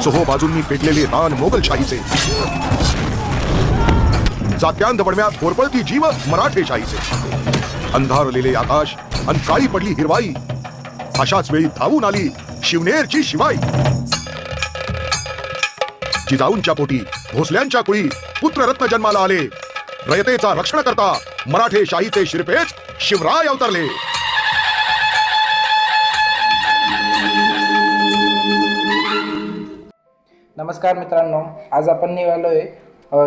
चोहो बाजूंनी पेटलेले रान मोगलशाहीचे, जात्यांत पडम्यात घोरपळती जीव मराठेशाहीचे, अंधारलेले आकाश अन काळी पडली हिरवाई, अशाच वेळी धावून आली शिवनेरची शिवाई. जिजाऊंच्या पोटी भोसल्यांच्या कुळी पुत्ररत्न जन्माला आले, रयतेचा रक्षण करता मराठे शाहीचे शिरपेच शिवराय अवतरले. नमस्कार मित्रांनो, आज आपण निघालोय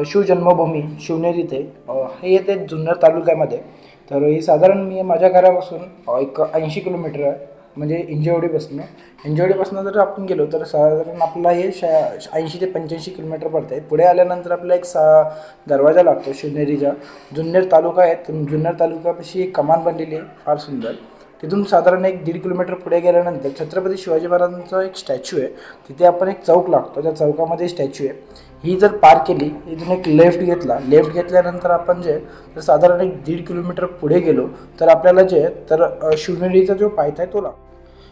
शिवजन्मभूमी शिवनेर इथे. हे येते जुन्नर तालुक्यामध्ये. तर ही साधारण मी माझ्या घरापासून एक 80 किलोमीटर आहे, म्हणजे इंजेवाडीपासून जर आपण गेलो तर साधारण आपला हे 80 ते 85 किलोमीटर पडतं आहे. पुढे आल्यानंतर आपला एक दरवाजा लागतो शिवनेरीचा. जुन्नर तालुका आहे, जुन्नर तालुक्यापाशी एक कमान बनलेली आहे फार सुंदर. तिथून साधारण एक 1.5 किलोमीटर पुढे गेल्यानंतर छत्रपती शिवाजी महाराजांचा एक स्टॅच्यू आहे. तिथे आपण एक चौक लागतो, त्या चौकामध्ये स्टॅच्यू आहे. ही जर पार केली, इथून एक लेफ्ट घेतल्यानंतर आपण जे तर साधारण एक 1.5 किलोमीटर पुढे गेलो तर आपल्याला जे तर शिवनेरीचा जो पायथा आहे तो लागतो.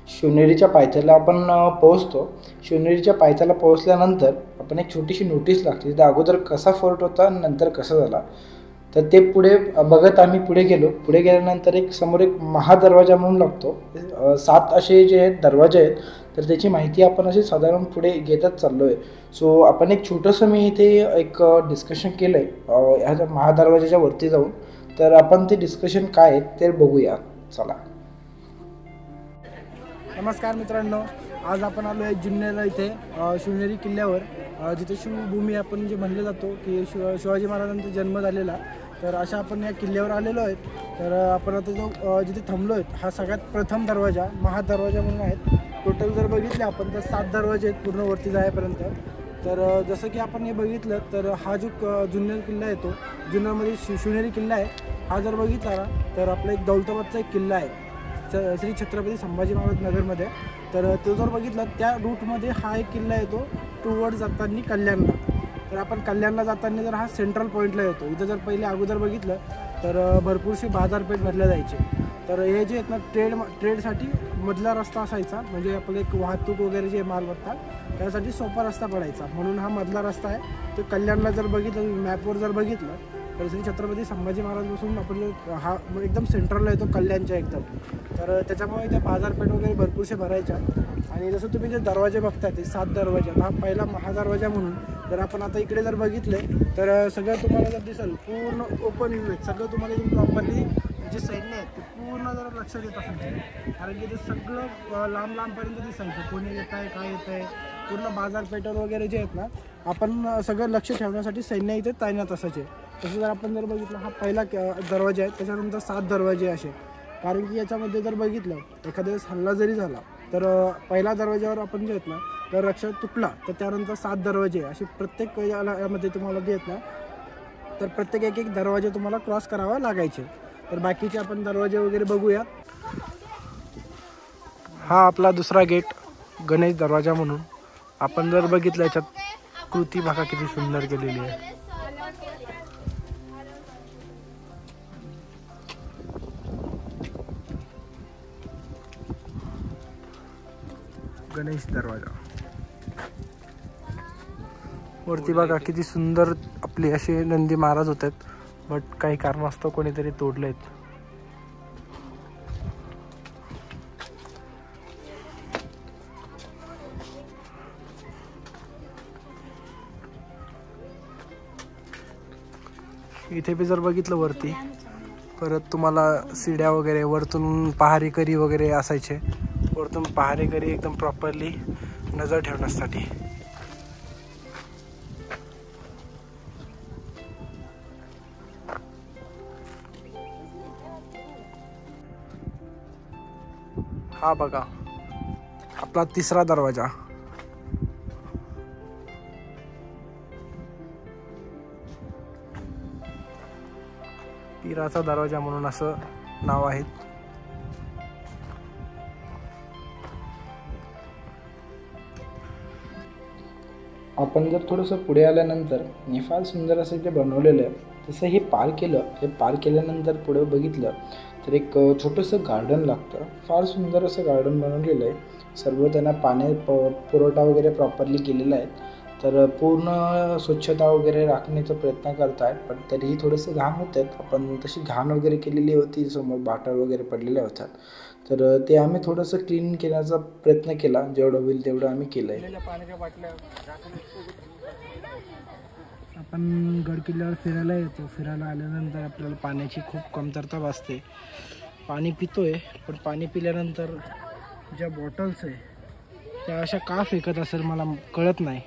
शिवनेरीच्या पायथ्याला आपण पोहोचतो. शिवनेरीच्या पायथ्याला पोहोचल्यानंतर आपण एक छोटीशी नोटीस लागते, तिथे अगोदर कसा फोर्ट होता आणि नंतर कसा झाला. तर ते पुढे बघत आम्ही पुढे गेल्यानंतर एक समोर एक महादरवाजा म्हणून लागतो. 7 असे जे दरवाजे आहेत, तर त्याची माहिती आपण अशी साधारण पुढे घेतच चाललो आहे. सो आपण एक छोटंसं मी इथे एक डिस्कशन केलं आहे ह्या महादरवाजाच्या वरती जाऊन. तर आपण ते डिस्कशन काय आहे ते बघूया, चला. नमस्कार मित्रांनो, आज आपण आलो आहे जुन्नर इथे शिवनेरी किल्ल्यावर, जिथे शिवभूमी आपण जे म्हणलं जातो की शिवाजी महाराजांचा जन्म झालेला. तर अशा आपण या किल्ल्यावर आलेलो आहेत. तर आपण आता जो जिथे थांबलो आहेत हा सगळ्यात प्रथम दरवाजा महादरवाजा म्हणून आहेत. टोटल जर बघितले आपण तर 7 दरवाजे आहेत पूर्ण वरती जायपर्यंत. तर जसं की आपण हे बघितलं तर हा जो जुन्नर किल्ला आहे तो जुन्नरमध्ये शिवनेरी किल्ला आहे. हा जर बघितला ना तर आपला एक दौलताबादचा एक किल्ला आहे श्री छत्रपती संभाजी महाराज नगरमध्ये. तर तो जर बघितला त्या रूटमध्ये हा एक किल्ला येतो टुवर्ड जाताना कल्याणला. तर आपण कल्याणला जाताना जर हा सेंट्रल पॉईंटला येतो. इथं जर पहिले अगोदर बघितलं तर भरपूरशी बाजारपेठ भरल्या जायचे. तर हे जे आहेत ना ट्रेडसाठी मधला रस्ता असायचा, म्हणजे आपलं एक वाहतूक वगैरे जे माल बघतात त्यासाठी सोपा रस्ता पडायचा, म्हणून हा मधला रस्ता आहे. तो कल्याणला जर बघितलं मॅपवर जर बघितलं तर श्री छत्रपती संभाजी महाराजपासून आपण हा एकदम सेंट्रलला येतो कल्याणच्या एकदम. तर त्याच्यामुळे त्या बाजारपेठ वगैरे भरपूरशे भरायच्या. आणि जसं तुम्ही जे दरवाजे बघताय ते 7 दरवाजे, हा पहिला महादरवाजा म्हणून. जर आपण आता इकडे जर बघितले तर सगळं तुम्हाला जर दिसेल पूर्ण ओपन व्ह्यू आहे. सगळं तुम्हाला इथून प्रॉपरली जे सैन्य आहेत ते पूर्ण जरा लक्ष देत असायचं, कारण की ते सगळं लांबपर्यंत दिसायचं कोणी येत आहे काय येत आहे. पूर्ण बाजारपेठवर वगैरे जे आहेत ना आपण सगळं लक्ष ठेवण्यासाठी सैन्य इथे तैनात असायचे. तसं जर आपण जर बघितलं हा पहिला दरवाजा आहे, त्याच्यानंतर 7 दरवाजे असे. कारण की याच्यामध्ये जर बघितलं एखाद्या वेळेस हल्ला जरी झाला तर पहिल्या दरवाज्यावर आपण जे आहेत ना तर रक्षा तुटला तर त्यानंतर 7 दरवाजे असे प्रत्येक यामध्ये तुम्हाला जे आहेत ना तर प्रत्येक एक दरवाजे तुम्हाला क्रॉस करावा लागायचे. तर बाकीचे आपण दरवाजे वगैरे बघूया. हा आपला दुसरा गेट गणेश दरवाजा म्हणून. आपण जर बघितलं याच्यात कृती बघा किती सुंदर केलेली आहे. गणेश दरवाजा वरती बघा किती सुंदर आपले असे नंदी महाराज होतात, बट काही कारणास्तव कोणीतरी तोडलेत. इथे बी जर बघितलं वरती परत तुम्हाला सीड्या वगैरे वरतून पहारेकरी वगैरे असायचे. वरतून पहारेकरी एकदम प्रॉपरली नजर ठेवण्यासाठी. हा बघा आपला तिसरा दरवाजा. पीराचा दरवाजा म्हणून असं नाव आहे. आपण जर थोडंसं पुढे आल्यानंतर फार सुंदर असं ते बनवलेलं आहे. तसं हे पार केल्यानंतर पुढे बघितलं तर एक छोटंसं गार्डन लागतं. फार सुंदर असं गार्डन बनवलेलं आहे. सर्व त्यांना पुरवठा वगैरे प्रॉपरली केलेला आहे. तर पूर्ण स्वच्छता वगैरे राखण्याचा प्रयत्न करत आहेत, पण तरीही थोडेसे घाण होत आहेत. आपण तशी घाण वगैरे केलेली होती, समोर बाटल वगैरे पडलेल्या होत्या, तर ते आम्ही थोडंसं क्लीन करण्याचा प्रयत्न केला. जेवढं होईल तेवढं आम्ही केलं आहे. पाण्याच्या बाटल्या आपण गड किल्ल्यावर फिरायला येतो. फिरायला आल्यानंतर आपल्याला पाण्याची खूप कमतरता भासते. पाणी पितोय, पण पाणी पिल्यानंतर ज्या बॉटल्स आहे त्या अशा का फेकत असेल मला कळत नाही.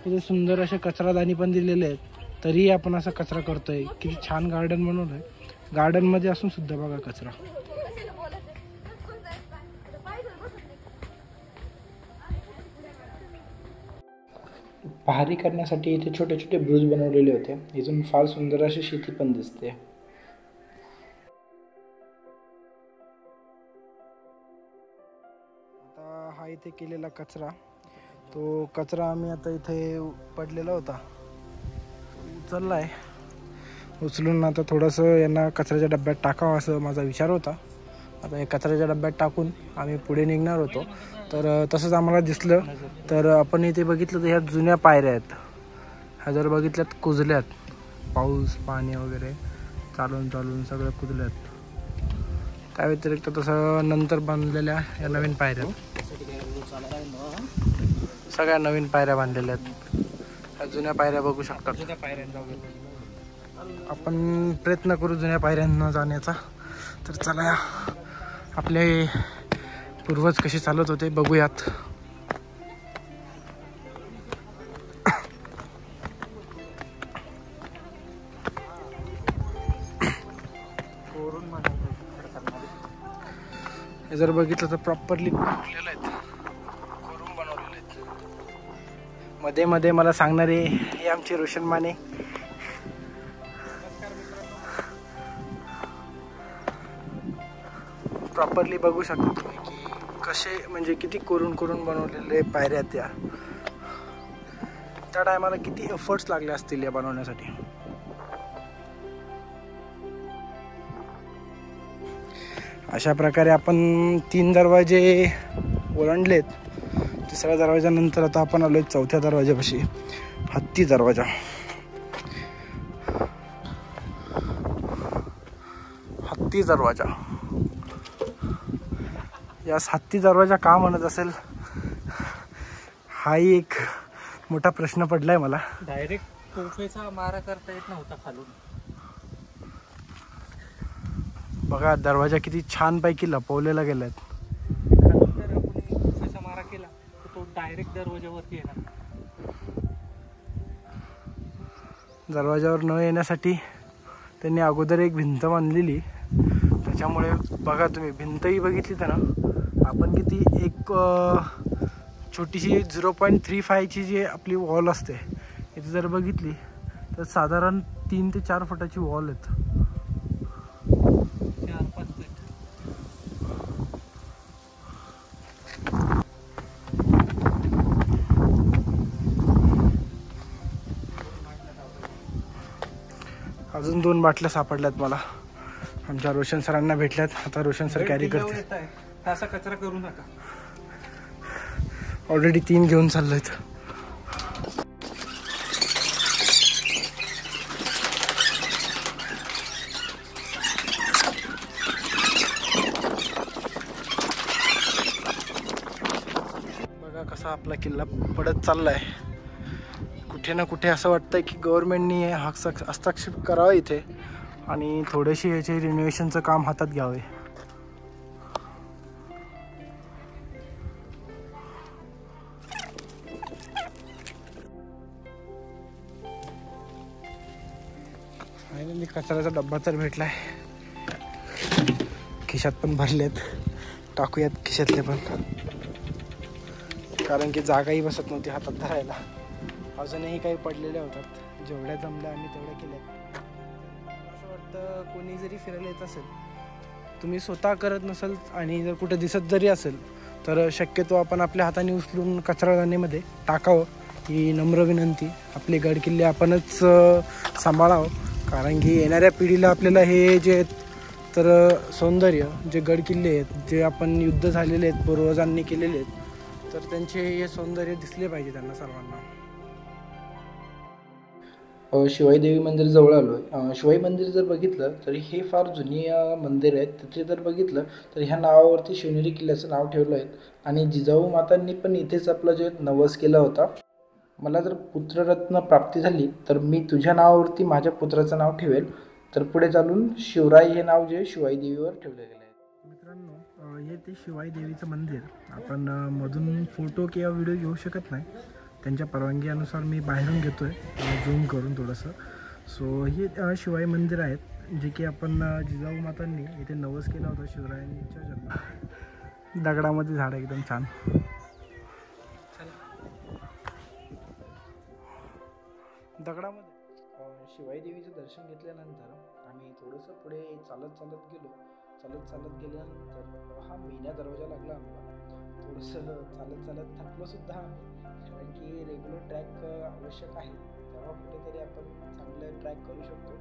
तिथे सुंदर असे कचरादाणी पण दिलेले आहेत, तरीही आपण असा कचरा करतोय. किती छान गार्डन बनवलं आहे. गार्डनमध्ये असून सुद्धा बघा कचरा. पहारी करण्यासाठी इथे छोटे छोटे ब्रुज बनवलेले होते. इथून फार सुंदर अशी शेती पण दिसते. आता हा इथे केलेला कचरा, तो कचरा आम्ही आता इथे पडलेला होता उचललाय. उचलून आता थोडंसं यांना कचऱ्याच्या डब्यात टाकावं असं माझा विचार होता. आता हे कचऱ्याच्या डब्यात टाकून आम्ही पुढे निघणार होतो. तर तसंच आम्हाला दिसलं. तर आपण इथे बघितलं तर ह्या जुन्या पायऱ्या आहेत. ह्या जर बघितल्यात कुजल्यात, पाऊस पाणी वगैरे चालून चालून सगळं कुजल्यात. त्या व्यतिरिक्त तसं नंतर बांधलेल्या या नवीन पायऱ्या, सगळ्या नवीन पायऱ्या बांधलेल्या आहेत. ह्या जुन्या पायऱ्या बघू शकतात. जुन्या पायऱ्यांना आपण प्रयत्न करू जुन्या पायऱ्यांना जाण्याचा. तर चला, आपले पूर्वज कसे चालत होते बघूयात. हे जर बघितलं तर प्रॉपरली बनवलेलं आहेत, कोरून बनवलेले आहेत. मध्ये मध्ये मला सांगणारे हे आमचे रोशन माने. प्रॉपरली बघू शकता तुम्ही की कसे, म्हणजे किती कोरून कोरून बनवलेले पायऱ्या. त्या टायमाला किती एफर्ट्स लागले असतील या बनवण्यासाठी. अशा प्रकारे आपण 3 दरवाजे ओलांडलेत. तिसऱ्या दरवाजानंतर आता आपण आलोय 4थ्या दरवाजापाशी, हत्ती दरवाजा. हत्ती दरवाजा, यास हत्ती दरवाजा का म्हणत असेल हाही एक मोठा प्रश्न पडलाय मला. डायरेक्ट तोफेचा मारा करता येत नव्हता खालून. बघा दरवाजा किती छान पैकी लपवलेला गेलाय. खालून जर कोणी तोफेचा मारा केला तर तो डायरेक्ट दरवाजावरती येणार. दरवाजावर न येण्यासाठी त्यांनी अगोदर एक भिंत बांधलेली. त्याच्यामुळे बघा तुम्ही भिंतही बघितली तर ना, आपण किती एक छोटीशी 0.35ची जी आपली वॉल असते, इथे जर बघितली तर साधारण 3 ते 4 फुटाची वॉल आहेत. 4-5 फीट. अजून 2 बाटल्या सापडल्यात मला. आमच्या रोशन सरांना भेटल्यात. आता रोशन सर कॅरी करते. असा कचरा करू नका. ऑलरेडी 3 घेऊन चाललोय. बघा कसा आपला किल्ला पडत चाललाय. कुठे ना कुठे असं वाटतंय की गव्हर्नमेंटनी हस्तक्षेप करावा इथे आणि थोडेसे याचे रिनोव्हेशनचं काम हातात घ्यावे. फायनली कचऱ्याचा डब्बा तर भेटलाय. खिशात पण भरलेत, टाकूयात खिशातले पण, कारण की जागाही बसत नव्हती हातात धरायला. अजूनही काही पडलेल्या होतात. जेवढ्या जमल्या आम्ही तेवढ्या केल्या. असं वाटतं कोणी जरी फिरायला येत असेल, तुम्ही स्वतः करत नसाल आणि जर कुठे दिसत जरी असेल तर शक्यतो आपण आपल्या हाताने उचलून कचरादानीमध्ये टाकावं, ही नम्र विनंती. आपले गड किल्ले आपणच सांभाळावं, कारण की येणाऱ्या पिढीला आपल्याला हे जे तर सौंदर्य जे गड किल्ले आहेत जे आपण युद्ध झालेले आहेत पूर्वजांनी केलेले आहेत तर त्यांचे हे सौंदर्य दिसले पाहिजे त्यांना सर्वांना. शिवाई देवी मंदिर जवळ आलो आहे. शिवाई मंदिर जर बघितलं तर हे फार जुनी मंदिर आहेत. तिथे जर बघितलं तर ह्या नावावरती शिवनेरी किल्ल्याचं नाव ठेवलं आहे आणि जिजाऊ मातांनी पण इथेच आपलं जे नवस केला होता. मला जर पुत्ररत्न प्राप्ती झाली तर मी तुझ्या नावावरती माझ्या पुत्राचं नाव ठेवेल. तर पुढे चालून शिवराई हे नाव जे शिवाई देवीवर ठेवलं गेलं आहे. मित्रांनो हे ते शिवाई देवीचं मंदिर आपण मधून फोटो किंवा व्हिडिओ घेऊ शकत नाही. त्यांच्या परवानगीनुसार मी बाहेरून घेतो आहे झूम करून थोडंसं. सो हे शिवाई मंदिर आहेत जे की आपण जिजाऊ मातांनी इथे नवस केला होता शिवरायांच्या जन्म. दगडामध्ये झाड एकदम छान. दगडामध्ये शिवाई देवीचं दर्शन घेतल्यानंतर आम्ही थोडंसं पुढे चालत गेल्यानंतर हा मीना दरवाजा लागला आम्हाला. थोडंसं चालत थकलो सुद्धा कारण की रेग्युलर ट्रॅक आवश्यक आहे. तेव्हा कुठेतरी आपण चांगलं ट्रॅक करू शकतो.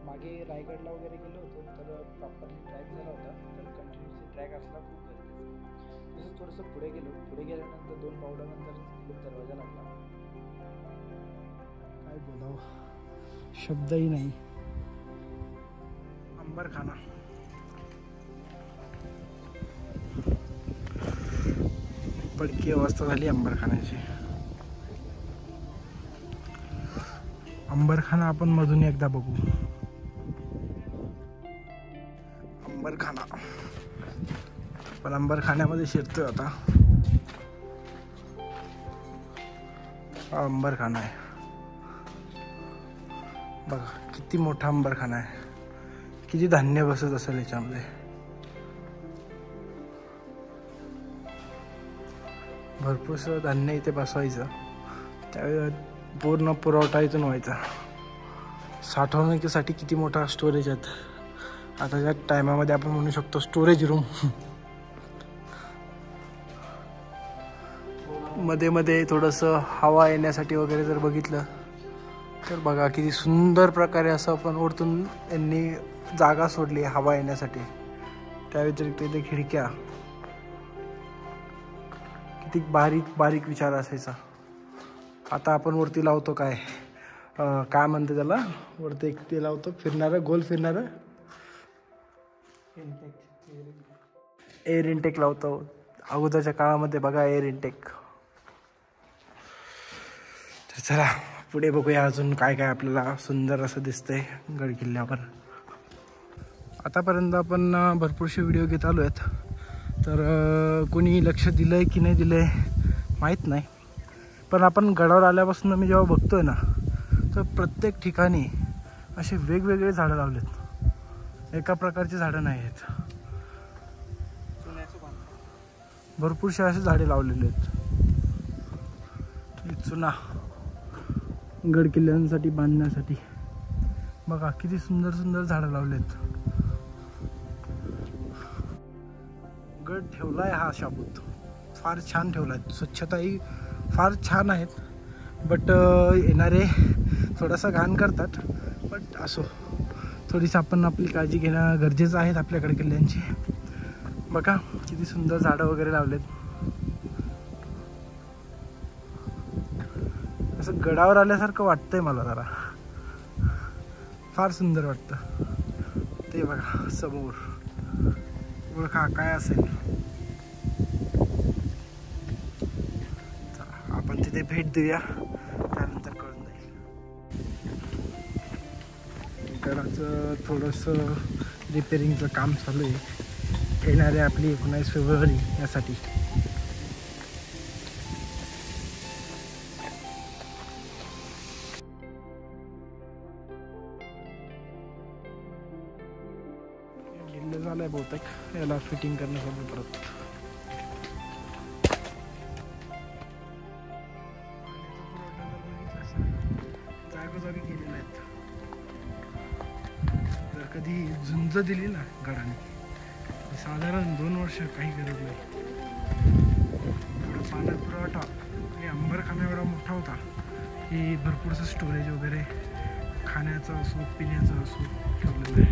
मागे रायगडला वगैरे गेलो होतो तर प्रॉपरली ट्रॅक झाला होता. तर कंटिन्युअसली ट्रॅक असला खूप गरजेचं. तसंच थोडंसं पुढे गेल्यानंतर 2 पावलानंतर दरवाजा लागला. काय बोलावं शब्दही नाही. अंबरखाना पडकी अवस्था झाली अंबरखान्याची. अंबरखाना आपण मधून एकदा बघू. अंबरखाना आपण अंबरखान्यामध्ये शिरतोय आता. हा अंबरखाना आहे बघा. किती मोठा अंबरखाना आहे. किती धान्य बसत असेल याच्यामध्ये. भरपूरसं धान्य इथे बसवायचं. त्यावेळी पूर्ण पुरवठा इथून व्हायचा. साठवणुकीसाठी किती मोठा स्टोरेज आहेत आताच्या टायमामध्ये आपण म्हणू शकतो स्टोरेज रूम. मध्ये मध्ये थोडंसं हवा येण्यासाठी वगैरे जर बघितलं तर बघा किती सुंदर प्रकारे असं आपण वरतून यांनी जागा सोडली हवा येण्यासाठी. त्या व्यतिरिक्त इथे खिडक्या. किती बारीक बारीक विचार असायचा. आता आपण वरती लावतो काय म्हणते त्याला वरती एक ते लावतो फिरणारं गोल फिरणारं एअर इनटेक लावतो. अगोदरच्या काळामध्ये बघा एअर इनटेक. तर चला पुढे बघूया अजून काय काय आपल्याला सुंदर असं दिसतंय गड किल्ल्यावर. आतापर्यंत आपण भरपूरसे व्हिडिओ घेत आलो आहेत. तर कोणी लक्ष दिलं आहे की नाही दिलं आहे माहीत नाही. पण आपण गडावर आल्यापासून मी जेव्हा बघतोय ना तर प्रत्येक ठिकाणी असे वेगवेगळे झाडं लावलेत. एका प्रकारची झाडं नाही आहेत. भरपूरसे असे झाडे लावलेले आहेत. चुना गड किल्ल्यांसाठी बांधण्यासाठी बघा किती सुंदर सुंदर झाडं लावलेत. गड ठेवलाय हा शाबूत फार छान ठेवलाय. स्वच्छताही फार छान आहेत. बट येणारे थोडासा घाण करतात. बट असो थोडीशी आपण आपली काळजी घेणं गरजेचं आहे आपल्या गड किल्ल्यांची. बघा किती सुंदर झाडं वगैरे लावलेत. असं गडावर आल्यासारखं वाटतंय मला जरा. फार सुंदर वाटतं. ते बघा समोर ओळखा काय असेल. आपण तिथे भेट देऊया त्यानंतर कळून जाईल. गडाचं थोडंसं रिपेरिंगचं काम चालू आहे. येणारे आपली 19 फेब्रुवारी यासाठी. झालंय बहुतेक याला फिटिंग करण्यासाठी परत. जागोजागी केलेल्या आहेत. जर कधी झुंज दिली ना गडाने साधारण 2 वर्ष काही गरज नाही. पाण्यात पुरवठा आणि अंबरखाना एवढा मोठा होता की भरपूरचं स्टोरेज वगैरे खाण्याचं असो पिण्याचं असो ठेवलेलं आहे.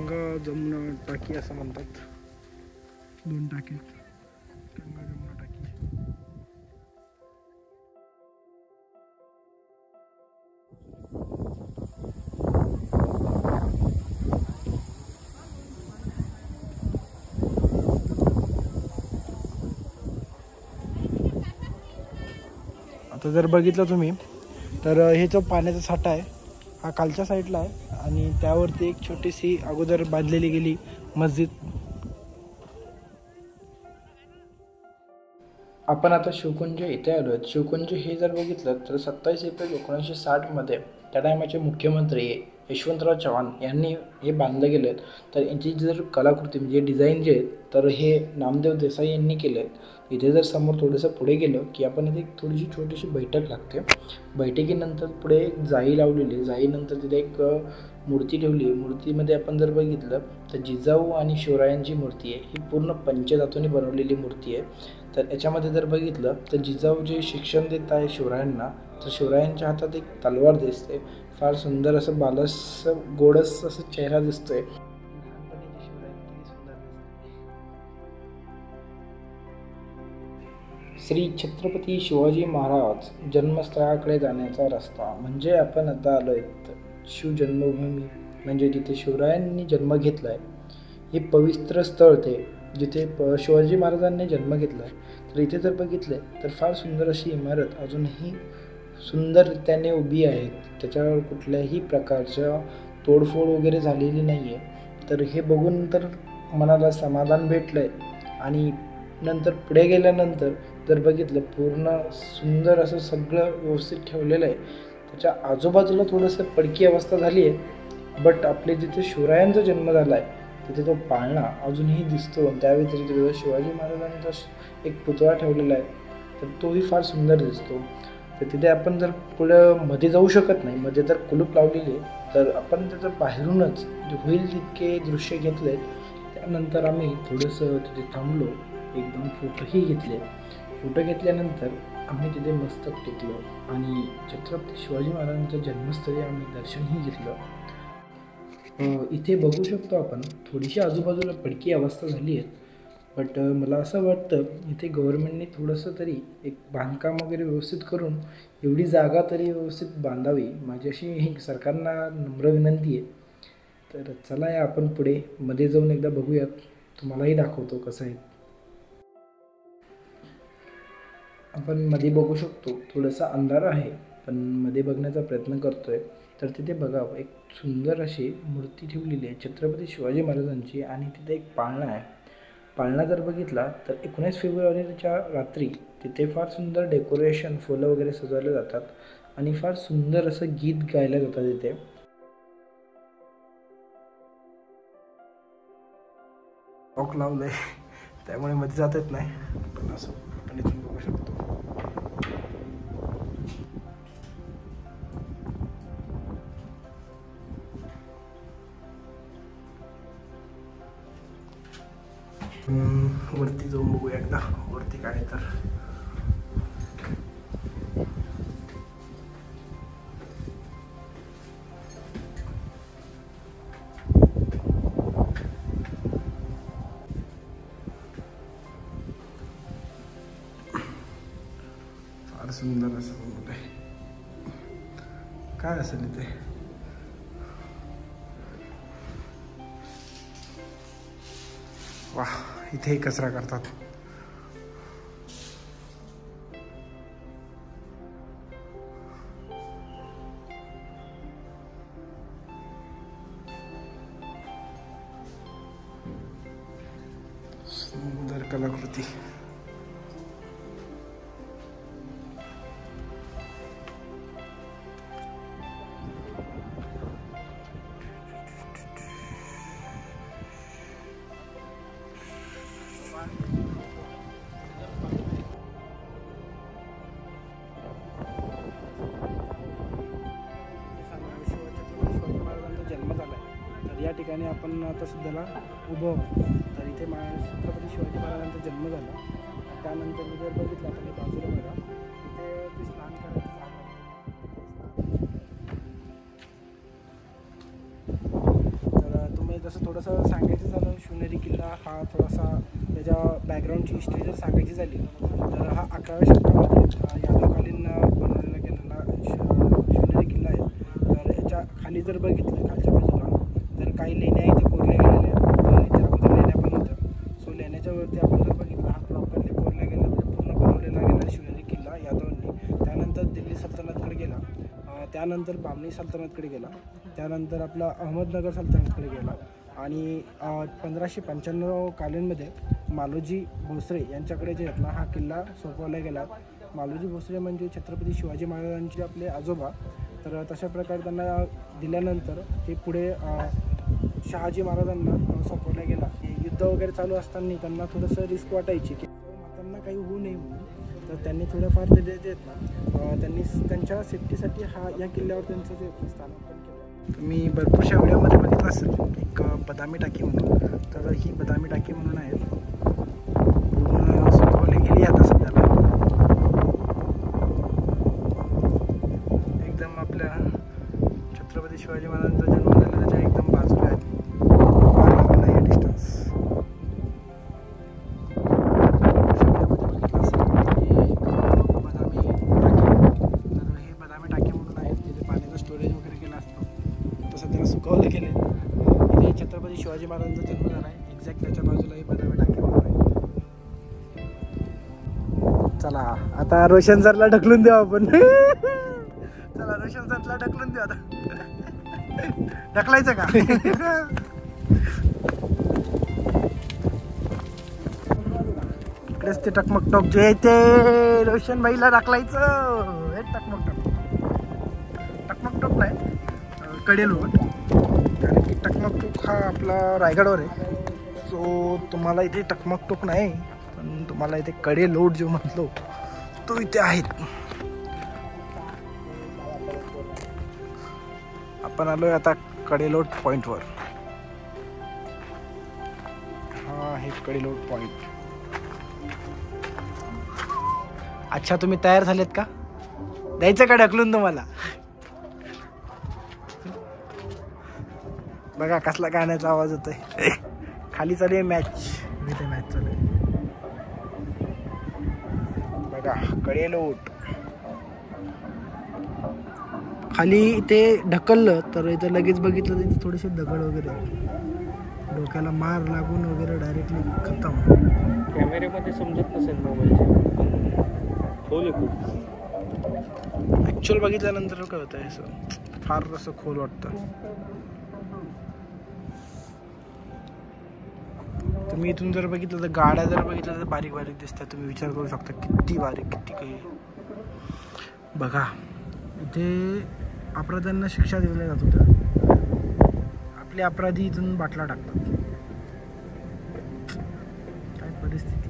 गंगा जमुना टाकी असं म्हणतात. 2 टाकी गंगा जमुना टाकी. आता जर बघितलं तुम्ही तर हे जो पाण्याचा साठा आहे हा खालच्या साईडला आहे आणि त्यावरती एक छोटीशी अगोदर बांधलेली गेली मस्जिद. आपण आता शिवकुंज इथे आलो आहेत. शिवकुंज हे जर बघितलं तर 27 एप्रिल 1960 त्या टायमाचे मुख्यमंत्री यशवंतराव चव्हाण यांनी हे बांधलं गेलं. तर यांची जर कलाकृती म्हणजे डिझाईन जे आहेत तर हे नामदेव देसाई यांनी केलं आहे. इथे जर समोर थोडंसं पुढे गेलो की आपण इथे एक थोडीशी छोटीशी बैठक लागते. बैठकीनंतर पुढे एक जाळी लावलेली. जाळीनंतर तिथे एक मूर्ती ठेवली. मूर्तीमध्ये आपण जर बघितलं तर जिजाऊ आणि शिवरायांची मूर्ती आहे. ही पूर्ण पंचधातूंनी बनवलेली मूर्ती आहे. तर याच्यामध्ये जर बघितलं तर जिजाऊ जे शिक्षण देत आहे शिवरायांना, तर शिवरायांच्या हातात एक तलवार दिसते. फार सुंदर असं बालस गोडस असं चेहरा दिसतोय. लहानपणीची शिवरायांनी किती सुंदर दिसते. श्री छत्रपती शिवाजी महाराज जन्मस्थळाकडे जाण्याचा रस्ता म्हणजे आपण आता आलोय शिवजन्मभूमी म्हणजे जिथे शिवरायांनी जन्म घेतला आहे. हे पवित्र स्थळ ते जिथे शिवाजी महाराजांनी जन्म घेतला आहे. तर इथे जर बघितले तर फार सुंदर अशी इमारत अजूनही सुंदररीत्याने उभी आहे. त्याच्यावर कुठल्याही प्रकारच्या तोडफोड वगैरे झालेली नाही आहे. तर हे बघून तर मनाला समाधान भेटलं आहे. आणि नंतर पुढे गेल्यानंतर जर बघितलं पूर्ण सुंदर असं सगळं व्यवस्थित ठेवलेलं आहे. त्याच्या आजूबाजूला थोडंसं पडकी अवस्था झाली आहे. बट आपले जिथे शिवरायांचा जन्म झाला आहे तिथे तो पाळणा अजूनही दिसतो. त्या व्यतिरिक्त शिवाजी महाराजांचा एक पुतळा ठेवलेला आहे तर तोही फार सुंदर दिसतो. तर तिथे आपण जर पुढं मध्ये जाऊ शकत नाही. मध्ये जर कुलूप लावलेली आहे तर आपण त्याचं बाहेरूनच होईल तितके दृश्य घेतले. त्यानंतर आम्ही थोडंसं तिथे थांबलो. 1-2 फोटोही घेतले. फोटो घेतल्यानंतर आम्ही तिथे मस्तक टेकलो आणि छत्रपती शिवाजी महाराजांच्या जन्मस्थळी आम्ही दर्शनही घेतलं. इथे बघू शकतो आपण थोडीशी आजूबाजूला पडकी अवस्था झाली आहे. बट मला असं वाटतं इथे गव्हर्नमेंटने थोडंसं तरी एक बांधकाम वगैरे व्यवस्थित करून एवढी जागा तरी व्यवस्थित बांधावी माझी अशी सरकारला नम्र विनंती आहे. तर चला या आपण पुढे मध्ये जाऊन एकदा बघूयात. तुम्हालाही दाखवतो कसं आहे. आपण मध्ये बघू शकतो थोडासा अंधार आहे पण मध्ये बघण्याचा प्रयत्न करतोय. तर तिथे बघा एक सुंदर अशी मूर्ती ठेवलेली आहे छत्रपती शिवाजी महाराजांची आणि तिथे एक पाळणा आहे. पाळणा जर बघितला तर 19 फेब्रुवारीच्या रात्री तिथे फार सुंदर डेकोरेशन फुलं वगैरे सजवले जातात आणि फार सुंदर असं गीत गायलं जातं तिथे. लॉक लावलंय त्यामुळे मध्ये जात येत नाही पण असं आपण इथून बघू शकतो. वरती जाऊन बघूया एकदा वरती काय तर. फार सुंदर असं काय असेल इथे. वाह इथेही कचरा करतात. सुंदर कलाकृती. या ठिकाणी आपण आता सध्याला उभं आहोत. तर इथे छत्रपती शिवाजी महाराजांचा जन्म झाला. त्यानंतर जर बघितलं आपण बाजूला बघा इथे ते स्नान करायचं जागा. तर तुम्ही जसं थोडं थोडंसं सांगायचं झालं शिवनेरी किल्ला हा थोडासा त्याच्या बॅकग्राऊंडची हिस्ट्री जर सांगायची झाली तर हा 11व्या शतकामध्ये यादवकालीन बनवलेला गेलेला शिवनेरी किल्ला आहे. तर याच्या खाली जर बघितलं खालच्या बाजूला तर काही लेण्या इथे कोरल्या गेलेल्या आहेत. तर इथे अगोदर लेण्या पण होत्या. सो लेण्याच्या वरती आपण जर बघितलं हा प्रॉपरली कोरल्या गेला म्हणजे पूर्ण बनवलेला गेला शिवनेरी किल्ला यादवांनी. त्यानंतर दिल्ली सल्तनतकडे गेला, त्यानंतर बामणी सल्तनतकडे गेला, त्यानंतर आपला अहमदनगर सल्तनतकडे गेला आणि 1595 कालीनमध्ये मालोजी भोसले यांच्याकडे जे आहेत ना हा किल्ला सोपवला गेला. मालोजी भोसले म्हणजे छत्रपती शिवाजी महाराजांचे आपले आजोबा. तर तशा प्रकारे त्यांना दिल्यानंतर ते पुढे शहाजी महाराजांना सोपवला गेला. युद्ध वगैरे चालू असताना त्यांना थोडंसं रिस्क वाटायची की त्यांना काही होऊ नये म्हणून. तर त्यांनी थोडंफार ते जे आहेत ना त्यांनी त्यांच्या सेफ्टीसाठी या किल्ल्यावर त्यांचं जे स्थानापन्न केलं. मी भरपूरशा व्हिडिओमध्ये बघितलं असेल एक बदामी टाकी म्हणून. तर ही बदामी टाकी म्हणून आहे, पूर्ण सुकवली गेली आता सध्याला. एकदम आपल्या छत्रपती शिवाजी महाराजांचा जन्म झाला त्याच्या एकदम बाजूला आहे डिस्टन्स. सुकवले गेले. इथे छत्रपती शिवाजी महाराजांचा जन्म झाला आहे. एक्झॅक्ट त्याच्या बाजूला ही बदामी टाकी आहे. चला आता रोशन सरला ढकलून देऊ आपण. चला रोशन सरला ढकलून देऊ आता. ढकलायचं का? इकडेच ते टकमक टोक जे ते रोशन भाईला ढकलायचं. हे टकमक टोक नाही कडेलोट. कारण की टकमक टोक हा आपला रायगडवर आहे. सो तुम्हाला इथे टकमक टोक नाही पण तुम्हाला इथे कडेलोट जो म्हटलो तो इथे आहेत. आपण आलोय आता कडेलोट पॉइंटवर. हा आहे कडेलोट पॉइंट. अच्छा तुम्ही तयार झालेत का? द्यायचं का ढकलून तुम्हाला? बघा कसला गाण्याचा आवाज होतोय. खाली चालू आहे मॅच. इथे मॅच चालू आहे बघा. कडेलोट खाली इथे ढकललं तर इथं लगेच बघितलं तर इथे थोडेसे दगड वगैरे डोक्याला मार लागून वगैरे डायरेक्टली खतम. कॅमेऱ्यामध्ये समजत नसेल मोबाईलचे खोल आहे खूप. ॲक्च्युअल बघितल्यानंतर काय होतं असं फार असं खोल वाटतं. तुम्ही इथून जर बघितलं तर गाड्या जर बघितलं तर बारीक बारीक दिसतात. तुम्ही विचार करू शकता किती बारीक किती काही. बघा इथे अपराध्यांना शिक्षा दिल्या जात होत्या. आपले अपराधी इथून बाटला टाकतात. काय परिस्थिती.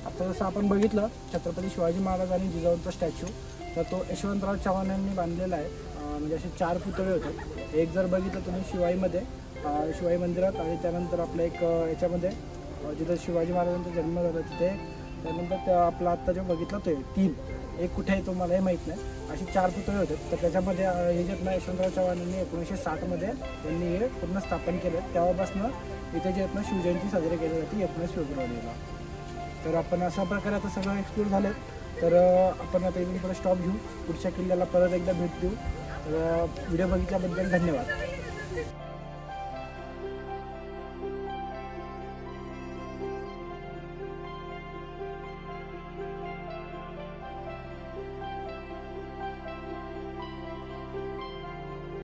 आता जसं आपण बघितलं छत्रपती शिवाजी महाराज आणि जिजाऊंचा स्टॅच्यू तर तो यशवंतराव चव्हाण यांनी बांधलेला आहे. म्हणजे असे 4 पुतळे होते. एक जर बघितलं तुम्ही शिवाई मंदिरात आणि त्यानंतर आपल्या एक याच्यामध्ये जिथं शिवाजी महाराजांचा जन्म झाला तिथे. त्यानंतर आपला आत्ता जो बघितला तो 3 एक कुठे आहे तो मलाही माहीत नाही. असे 4 पुतळे होते. तर त्याच्यामध्ये हे जे ना यशवंतराव चव्हाण यांनी 1960 मध्ये त्यांनी हे पूर्ण स्थापन केलं. तेव्हापासून इथे जे आहेत ना शिवजयंती साजरी केली जाते 19 फेब्रुवारीला. तर आपण अशा प्रकारे आता सगळं एक्सप्लोर झालं. तर आपण आता इथून पुढे स्टॉप घेऊ. पुढच्या किल्ल्याला परत एकदा भेट देऊ. तर व्हिडिओ बघितल्याबद्दल धन्यवाद.